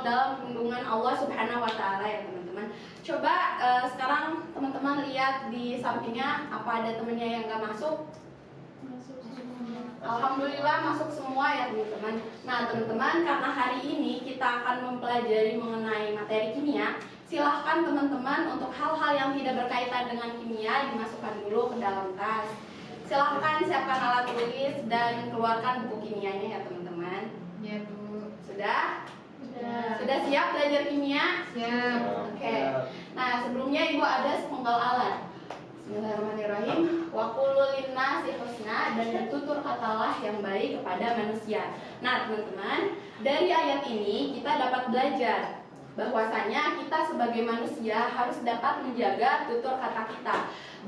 kekal dalam lindungan Allah Subhanahu wa Ta'ala ya teman-teman. Coba sekarang teman-teman lihat di sampingnya, apa ada temennya yang nggak masuk? Alhamdulillah masuk semua ya teman-teman. Nah teman-teman, karena hari ini kita akan mempelajari mengenai materi kimia, silahkan teman-teman untuk hal-hal yang tidak berkaitan dengan kimia dimasukkan dulu ke dalam tas. Silahkan siapkan alat tulis dan keluarkan buku kimianya ya teman-teman. Ya Bu. Sudah? Sudah. Sudah siap belajar kimia? Siap. Oke. Nah sebelumnya Ibu ada sepenggal alat. Bismillahirrahmanirrahim. Wa qulu linnasi husna, dan bertutur katalah yang baik kepada manusia. Nah teman-teman, dari ayat ini kita dapat belajar bahwasanya kita sebagai manusia harus dapat menjaga tutur kata kita,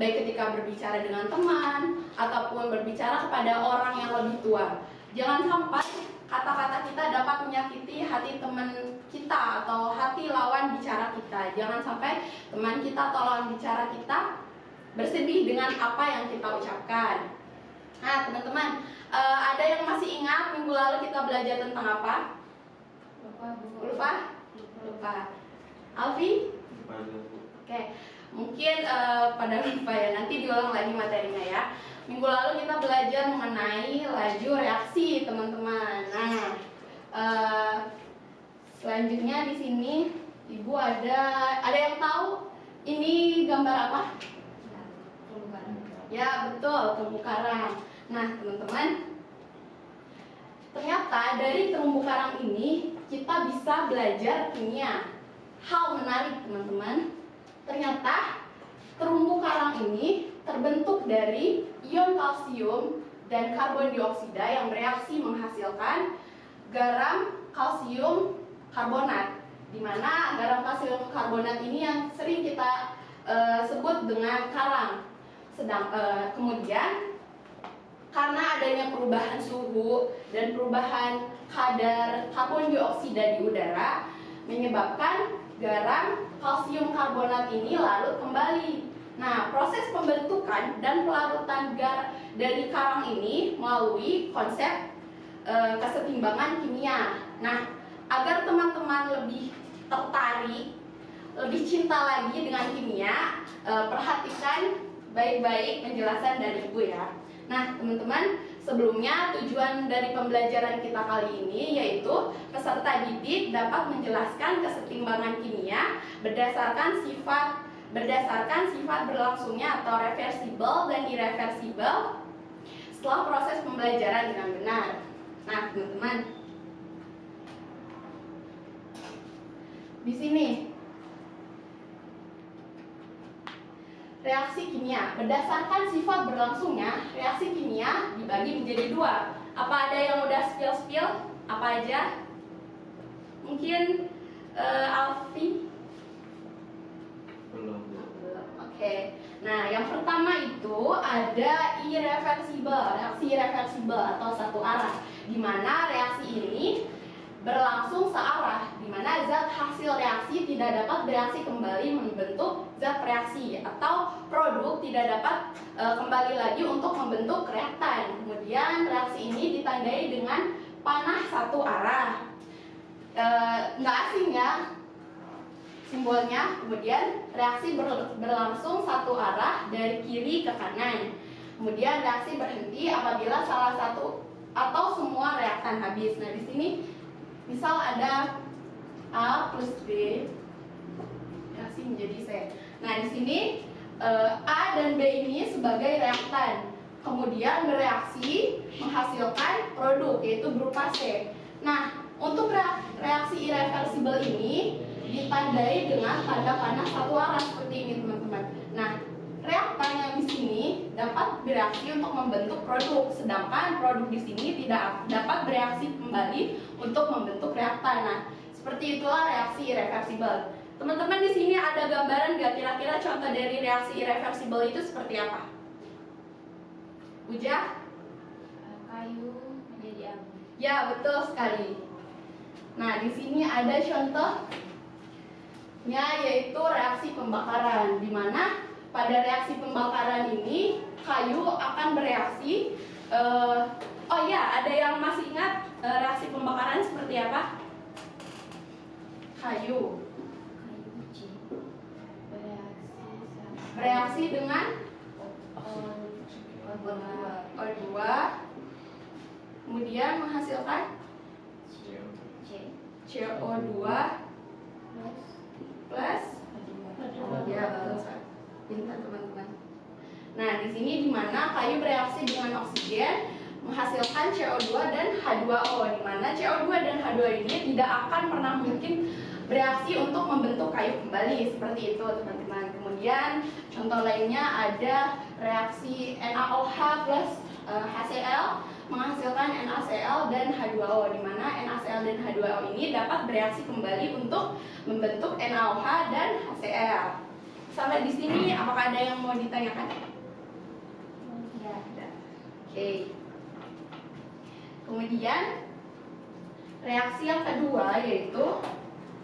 baik ketika berbicara dengan teman ataupun berbicara kepada orang yang lebih tua. Jangan sampai kata-kata kita dapat menyakiti hati teman kita atau hati lawan bicara kita. Jangan sampai teman kita atau lawan bicara kita bersedih dengan apa yang kita ucapkan. Nah teman-teman, ada yang masih ingat minggu lalu kita belajar tentang apa? Lupa. Alfi? Oke. Mungkin pada lupa ya, nanti diulang lagi materinya ya. Minggu lalu kita belajar mengenai laju reaksi teman-teman. Nah, selanjutnya di sini Ibu ada yang tahu ini gambar apa? Terumbu karang. Ya betul, terumbu karang. Nah teman-teman, ternyata dari terumbu karang ini kita bisa belajar kimia. Hal menarik teman-teman, ternyata terumbu karang ini terbentuk dari ion kalsium dan karbon dioksida yang bereaksi menghasilkan garam kalsium karbonat, di mana garam kalsium karbonat ini yang sering kita sebut dengan karang. Kemudian karena adanya perubahan suhu dan perubahan kadar karbon dioksida di udara menyebabkan garam kalsium karbonat ini larut kembali. Nah, proses pembentukan dan pelarutan dari karang ini melalui konsep kesetimbangan kimia. Nah, agar teman-teman lebih tertarik, lebih cinta lagi dengan kimia, perhatikan baik-baik penjelasan dari Ibu ya. Nah, teman-teman, sebelumnya tujuan dari pembelajaran kita kali ini yaitu peserta didik dapat menjelaskan kesetimbangan kimia berdasarkan sifat berlangsungnya atau reversibel dan irreversibel setelah proses pembelajaran dengan benar. Nah, teman-teman, di sini reaksi kimia berdasarkan sifat berlangsungnya, reaksi kimia dibagi menjadi dua. Apa ada yang udah spill? Apa aja? Mungkin Alfi? Belum. Oke. Nah, yang pertama itu ada irreversibel, reaksi irreversibel atau satu arah, di mana reaksi ini berlangsung searah, di mana zat hasil reaksi tidak dapat bereaksi kembali membentuk zat reaksi atau produk tidak dapat kembali lagi untuk membentuk reaktan. Kemudian reaksi ini ditandai dengan panah satu arah. Nggak asing ya simbolnya. Kemudian reaksi berlangsung satu arah dari kiri ke kanan. Kemudian reaksi berhenti apabila salah satu atau semua reaktan habis. Nah, di sini misal ada A plus B, reaksi menjadi C. Nah, di sini A dan B ini sebagai reaktan, kemudian bereaksi menghasilkan produk yaitu berupa C. Nah, untuk reaksi irreversibel ini ditandai dengan tanda panah satu arah seperti ini, teman-teman. Nah, reaktan yang di sini dapat bereaksi untuk membentuk produk, sedangkan produk di sini tidak dapat bereaksi kembali untuk membentuk reaktan. Nah, seperti itulah reaksi irreversibel. Teman-teman, di sini ada gambaran nggak kira-kira contoh dari reaksi irreversibel itu seperti apa? Ujah? Kayu menjadi abu. Ya, betul sekali. Nah, di sini ada contohnya yaitu reaksi pembakaran, di mana pada reaksi pembakaran ini kayu akan bereaksi. Oh ya, ada yang masih ingat reaksi pembakaran seperti apa? Kayu. Kayu C. Bereaksi dengan O2. Kemudian menghasilkan CO2 plus ya, pintar teman-teman. Nah, di sini di mana kayu bereaksi dengan oksigen menghasilkan CO2 dan H2O, di mana CO2 dan H2O ini tidak akan pernah mungkin bereaksi untuk membentuk kayu kembali, seperti itu teman-teman. Kemudian contoh lainnya ada reaksi NaOH plus HCl menghasilkan NaCl dan H2O, di mana NaCl dan H2O ini dapat bereaksi kembali untuk membentuk NaOH dan HCl. Sampai di sini apakah ada yang mau ditanyakan? Ya. Oke. Kemudian reaksi yang kedua yaitu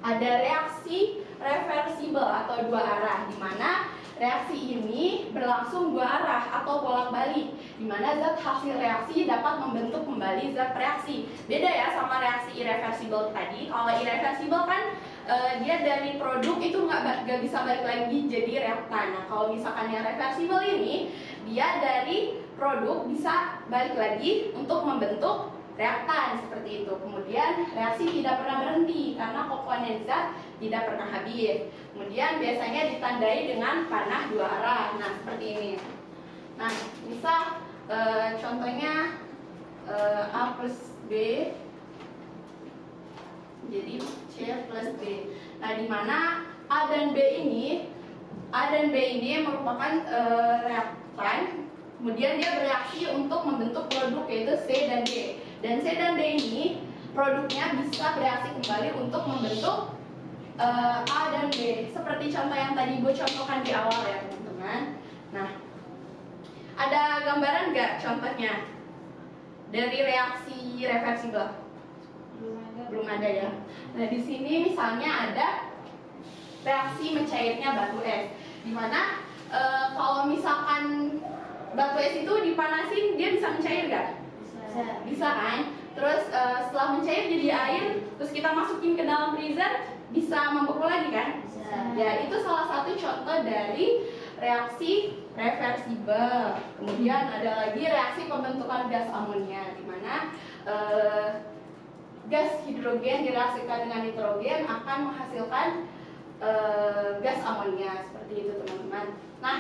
ada reaksi reversibel atau dua arah, di mana reaksi ini berlangsung dua arah atau bolak-balik, di mana zat hasil reaksi dapat membentuk kembali zat reaksi. Beda ya sama reaksi irreversibel tadi. Kalau irreversibel kan dia dari produk itu nggak bisa balik lagi jadi reaktan. Nah, kalau misalkan yang reversibel ini dia dari produk bisa balik lagi untuk membentuk reaktan, seperti itu. Kemudian reaksi tidak pernah berhenti karena komponen zat tidak pernah habis. Kemudian biasanya ditandai dengan panah dua arah. Nah, seperti ini. Nah, bisa contohnya A plus B jadi C plus B. Nah, di mana A dan B ini merupakan reaktan. Kemudian dia bereaksi untuk membentuk produk yaitu C dan D. Dan C dan D ini produknya bisa bereaksi kembali untuk membentuk A dan B. Seperti contoh yang tadi gue contohkan di awal ya teman-teman. Nah, ada gambaran nggak contohnya dari reaksi reversibel? Belum ada ya. Nah, di sini misalnya ada reaksi mencairnya batu es, di mana kalau misalkan batu es itu dipanasin dia bisa mencair nggak? Bisa kan? Terus setelah mencair jadi air, terus kita masukin ke dalam freezer, bisa membeku lagi kan? Ya, itu salah satu contoh dari reaksi reversibel. Kemudian ada lagi reaksi pembentukan gas amonia, di mana gas hidrogen direaksikan dengan nitrogen akan menghasilkan gas amonia, seperti itu teman-teman. Nah,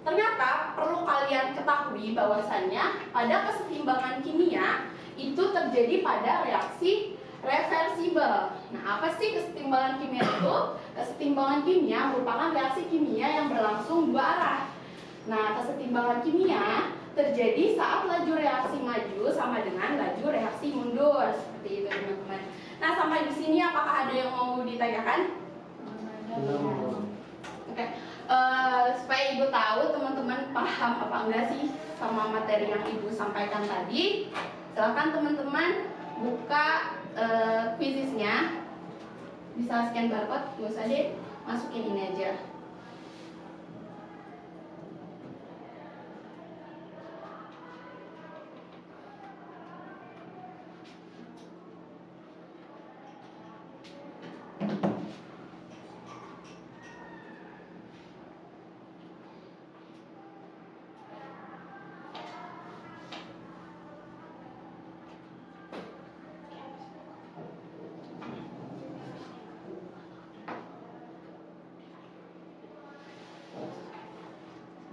ternyata perlu kalian ketahui bahwasannya pada kesetimbangan kimia itu terjadi pada reaksi reversibel. Nah, apa sih kesetimbangan kimia itu? Kesetimbangan kimia merupakan reaksi kimia yang berlangsung dua arah. Nah, kesetimbangan kimia terjadi saat laju reaksi maju sama dengan laju reaksi mundur, seperti itu teman-teman. Nah, sampai di sini apakah ada yang mau ditanyakan? Oke. Supaya ibu tahu teman-teman paham apa enggak sih sama materi yang ibu sampaikan tadi, silakan teman-teman buka quizisnya, bisa scan barcode, nggak usah deh, masukin ini aja.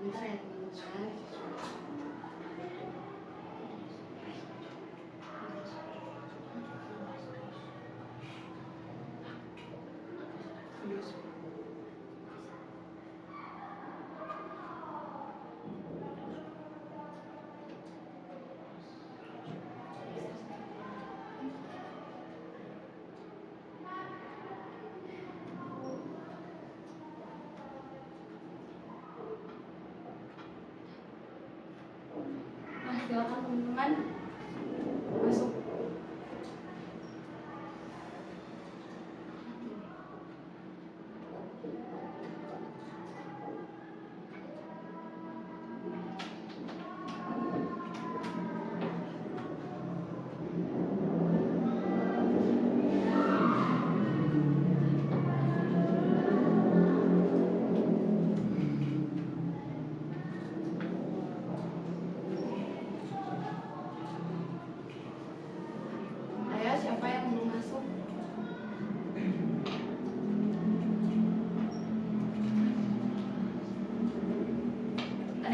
Bentar ya teman-teman. Nah, silakan teman-teman masuk.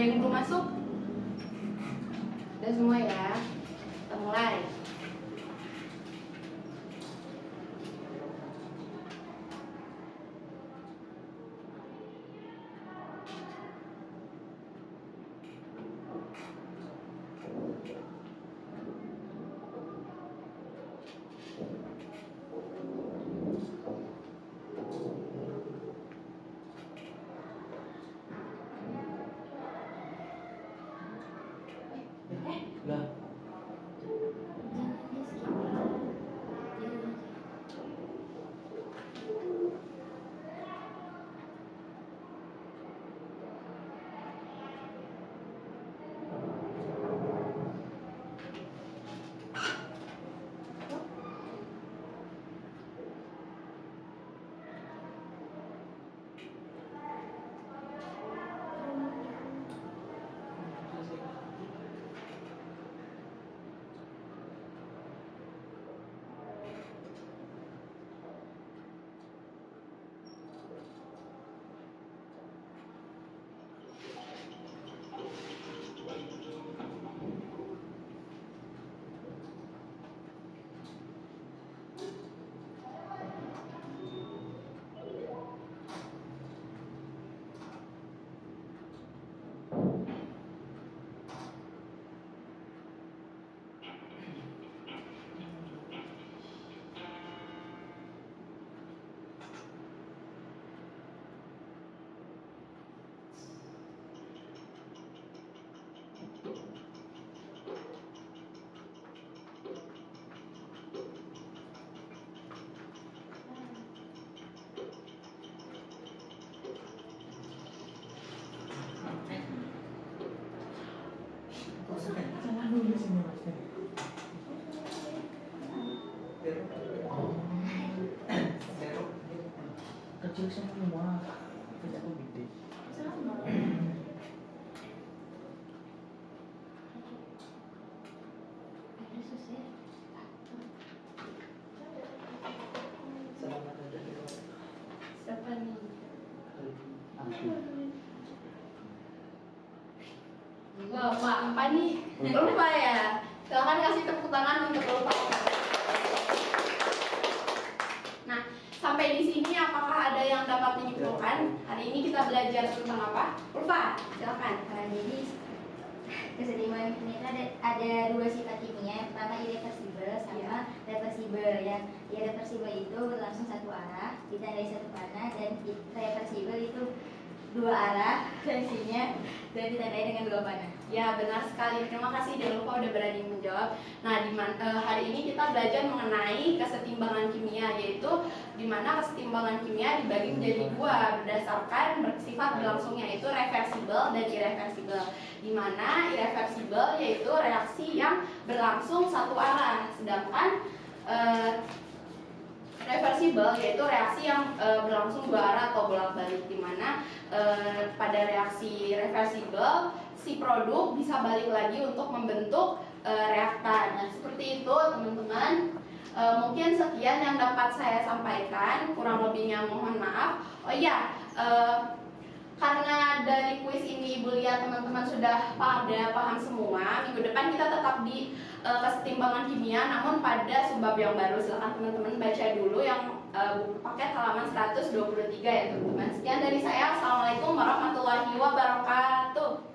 Ada yang belum masuk? Udah semua ya. Kita mulai. Lah, Jangan di skip. Jangan. salah nulis ini Mas. Kecil semua, tapi aku gede. Sama. Ada susah. Selamat datang di luar. Siapa nih? Aku. Wah, apa nih? Lupa ya. Silahkan kasih tepuk tangan untuk lupa. Nah, sampai di sini apakah ada yang dapat menyimpulkan? Hari ini kita belajar tentang apa? Lupa. Silahkan. Jadi kesetimbangan kimia itu ada dua sifat kimia. Yang pertama irreversibel sama reversibel. Yang irreversibel itu berlangsung satu arah, ditandai satu panah, dan reversibel itu dua arah reaksinya dan ditandai dengan dua panah. Ya, benar sekali. Terima kasih Delupa udah berani menjawab. Nah, hari ini kita belajar mengenai kesetimbangan kimia, yaitu di mana kesetimbangan kimia dibagi menjadi dua berdasarkan bersifat berlangsungnya, yaitu reversibel dan irreversibel. Di mana irreversibel yaitu reaksi yang berlangsung satu arah, sedangkan reversibel yaitu reaksi yang berlangsung dua arah atau bolak-balik, di mana pada reaksi reversibel si produk bisa balik lagi untuk membentuk reaktan. Nah, seperti itu teman-teman. Mungkin sekian yang dapat saya sampaikan, kurang lebihnya mohon maaf. Oh iya, karena dari kuis ini Ibu lihat teman-teman sudah paham semua. Minggu depan kita tetap di kesetimbangan kimia, namun pada subbab yang baru. Silahkan teman-teman baca dulu yang buku paket halaman 123 ya teman-teman. Sekian dari saya. Assalamualaikum warahmatullahi wabarakatuh.